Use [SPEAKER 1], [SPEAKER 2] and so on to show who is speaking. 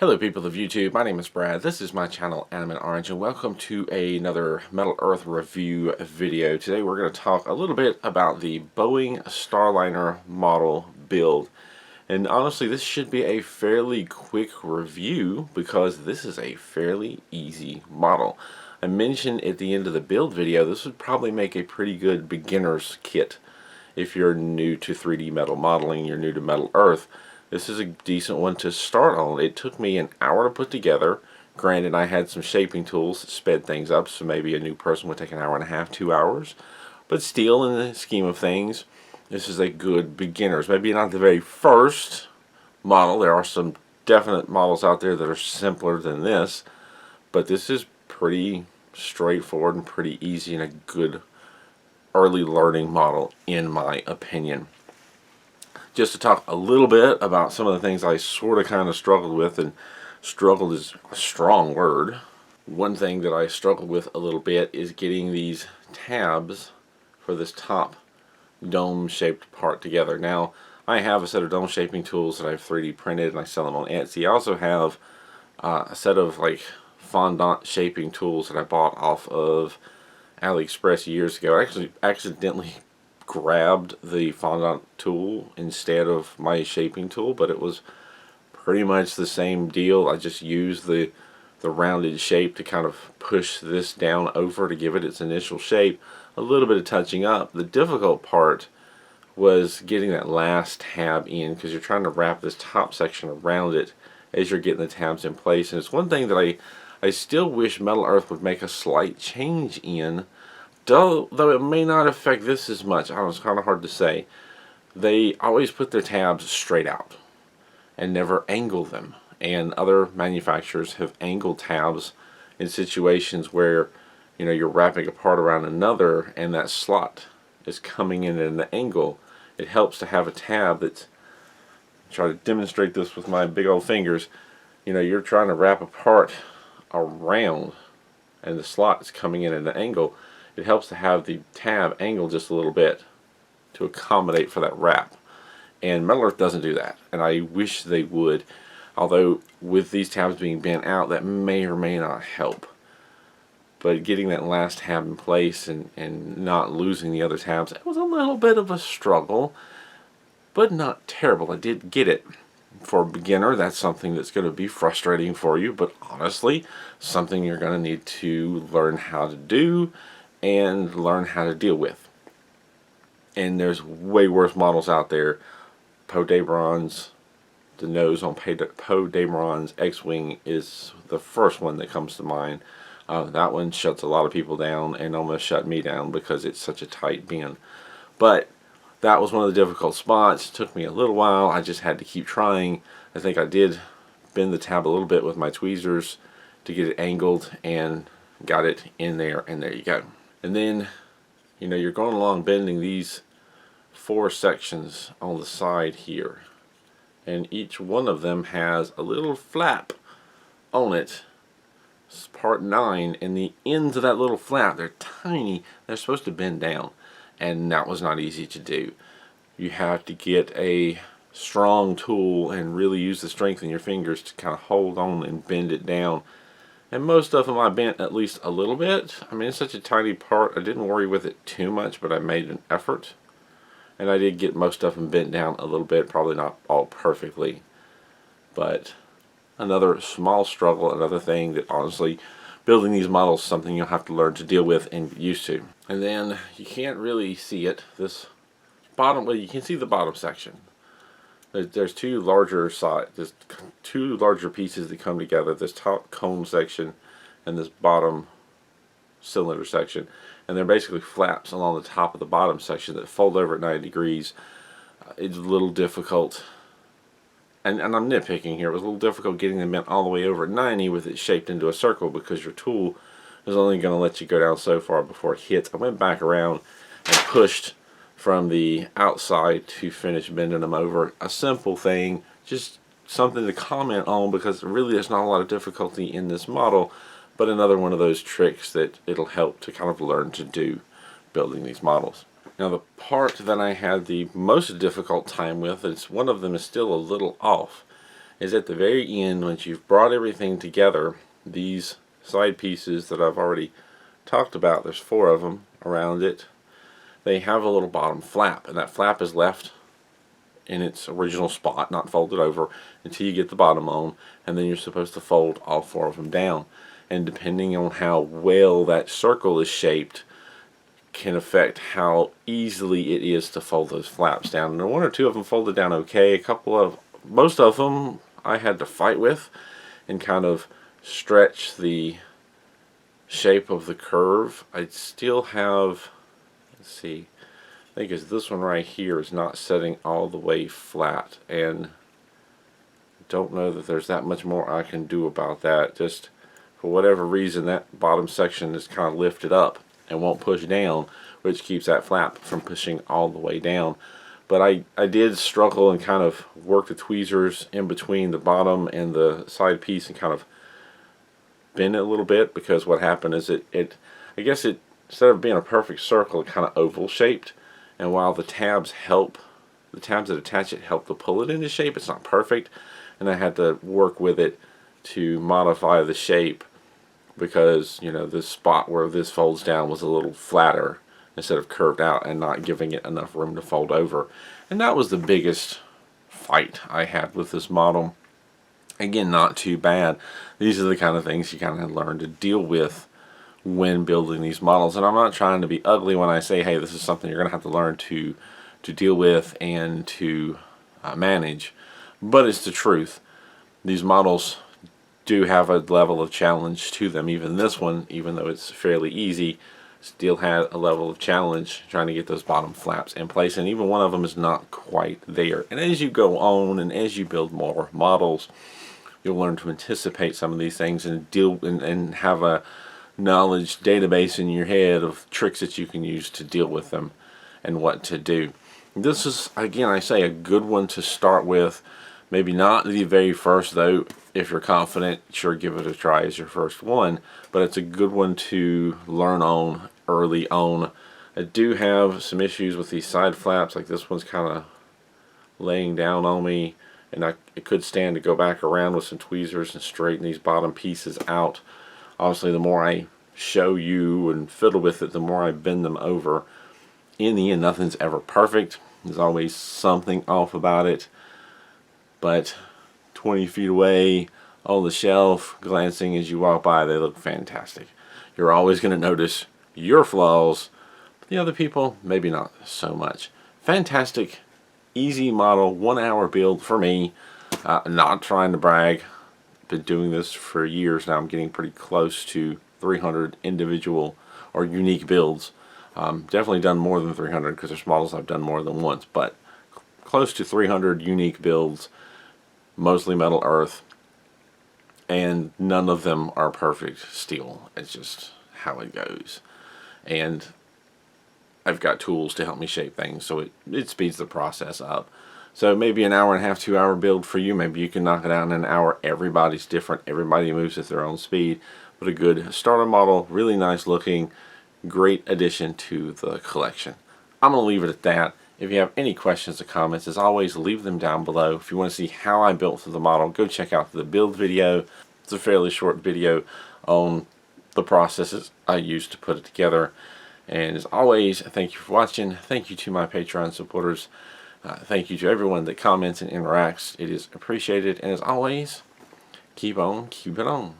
[SPEAKER 1] Hello people of YouTube, my name is Brad, this is my channel Animate Orange, and welcome to another Metal Earth review video. Today we're going to talk a little bit about the Boeing Starliner model build. And honestly, this should be a fairly quick review because this is a fairly easy model. I mentioned at the end of the build video, this would probably make a pretty good beginner's kit. If you're new to 3D metal modeling, you're new to Metal Earth, this is a decent one to start on. It took me an hour to put together. Granted, I had some shaping tools that sped things up, so maybe a new person would take an hour and a half, 2 hours. But still, in the scheme of things, this is a good beginner's. Maybe not the very first model. There are some definite models out there that are simpler than this, but this is pretty straightforward and pretty easy and a good early learning model, in my opinion. Just to talk a little bit about some of the things I sort of kind of struggled with, and struggled is a strong word. One thing that I struggled with a little bit is getting these tabs for this top dome shaped part together. Now, I have a set of dome shaping tools that I've 3D printed and I sell them on Etsy. I also have a set of like fondant shaping tools that I bought off of AliExpress years ago. I actually accidentally grabbed the fondant tool instead of my shaping tool, but it was pretty much the same deal. I just used the rounded shape to kind of push this down over to give it its initial shape. A little bit of touching up. The difficult part was getting that last tab in, because you're trying to wrap this top section around it as you're getting the tabs in place. And it's one thing that I still wish Metal Earth would make a slight change in, though it may not affect this as much. I don't know, it's kind of hard to say. They always put their tabs straight out and never angle them. And other manufacturers have angled tabs in situations where, you know, you're wrapping a part around another and that slot is coming in at an angle. It helps to have a tab that's, try to demonstrate this with my big old fingers. You know, you're trying to wrap a part around and the slot is coming in at an angle. It helps to have the tab angled just a little bit to accommodate for that wrap. And Metal Earth doesn't do that, and I wish they would. Although with these tabs being bent out, that may or may not help. But getting that last tab in place and not losing the other tabs, it was a little bit of a struggle, but not terrible. I did get it. For a beginner, that's something that's going to be frustrating for you, but honestly, something you're going to need to learn how to do and learn how to deal with. And there's way worse models out there. Poe Dameron's, the nose on Poe Dameron's X-Wing is the first one that comes to mind. That one shuts a lot of people down and almost shut me down because it's such a tight bend. But that was one of the difficult spots. It took me a little while. I just had to keep trying. I think I did bend the tab a little bit with my tweezers to get it angled and got it in there, and there you go. And then, you know, you're going along bending these 4 sections on the side here, and each one of them has a little flap on it. This is part 9, and the ends of that little flap, they're tiny. They're supposed to bend down, and that was not easy to do. You have to get a strong tool and really use the strength in your fingers to kind of hold on and bend it down. And most of them I bent at least a little bit. I mean, it's such a tiny part, I didn't worry with it too much, but I made an effort. And I did get most of them bent down a little bit, probably not all perfectly. But another small struggle, another thing that honestly, building these models is something you'll have to learn to deal with and get used to. And then, you can't really see it, this bottom, well, you can see the bottom section. There's two larger pieces that come together, this top cone section and this bottom cylinder section, and they're basically flaps along the top of the bottom section that fold over at 90 degrees. It's a little difficult, and I'm nitpicking here, it was a little difficult getting them bent all the way over at 90 with it shaped into a circle, because your tool is only going to let you go down so far before it hits. I went back around and pushed from the outside to finish bending them over. A simple thing, just something to comment on, because really there's not a lot of difficulty in this model, but another one of those tricks that it'll help to kind of learn to do building these models. Now, the part that I had the most difficult time with, one of them is still a little off, is at the very end, once you've brought everything together, these side pieces that I've already talked about, there's 4 of them around it, they have a little bottom flap, and that flap is left in its original spot, not folded over, until you get the bottom on, and then you're supposed to fold all 4 of them down. And depending on how well that circle is shaped can affect how easily it is to fold those flaps down. And 1 or 2 of them folded down okay. Most of them I had to fight with and kind of stretch the shape of the curve. I still have, let's see, I think it's this one right here is not setting all the way flat, and don't know that there's that much more I can do about that. Just for whatever reason, that bottom section is kind of lifted up and won't push down, which keeps that flap from pushing all the way down. But I did struggle and kind of work the tweezers in between the bottom and the side piece and kind of bend it a little bit, because what happened is I guess instead of being a perfect circle, it kind of oval shaped, and while the tabs that attach it help to pull it into shape, it's not perfect, and I had to work with it to modify the shape, because this spot where this folds down was a little flatter instead of curved out and not giving it enough room to fold over. And that was the biggest fight I had with this model. Again, not too bad. These are the kind of things you kind of learn to deal with when building these models. And I'm not trying to be ugly when I say, hey, this is something you're going to have to learn to deal with and to manage. But it's the truth. These models do have a level of challenge to them. Even this one, even though it's fairly easy, still had a level of challenge trying to get those bottom flaps in place, and even one of them is not quite there. And as you go on and as you build more models, you'll learn to anticipate some of these things and and have a knowledge database in your head of tricks that you can use to deal with them and what to do. This is, again, I say, a good one to start with. Maybe not the very first, though. If you're confident, sure, give it a try as your first one, but it's a good one to learn on early on. I do have some issues with these side flaps, like this one's kind of laying down on me, and it could stand to go back around with some tweezers and straighten these bottom pieces out. Obviously, the more I show you and fiddle with it, the more I bend them over. In the end, nothing's ever perfect. There's always something off about it, but 20 feet away on the shelf, glancing as you walk by, they look fantastic. You're always going to notice your flaws. The other people, maybe not so much. Fantastic, easy model, 1 hour build for me. Not trying to brag. Been doing this for years now. I'm getting pretty close to 300 individual or unique builds. Definitely done more than 300, because there's models I've done more than once, but close to 300 unique builds, mostly metal earth, and none of them are perfect steel. It's just how it goes. And I've got tools to help me shape things, so it speeds the process up. So maybe an hour and a half, 2 hour build for you. Maybe you can knock it out in an hour. Everybody's different. Everybody moves at their own speed. But a good starter model, really nice looking, great addition to the collection. I'm going to leave it at that. If you have any questions or comments, as always, leave them down below. If you want to see how I built the model, go check out the build video. It's a fairly short video on the processes I used to put it together. And as always, thank you for watching. Thank you to my Patreon supporters. Thank you to everyone that comments and interacts. It is appreciated. And as always, keep on keeping on.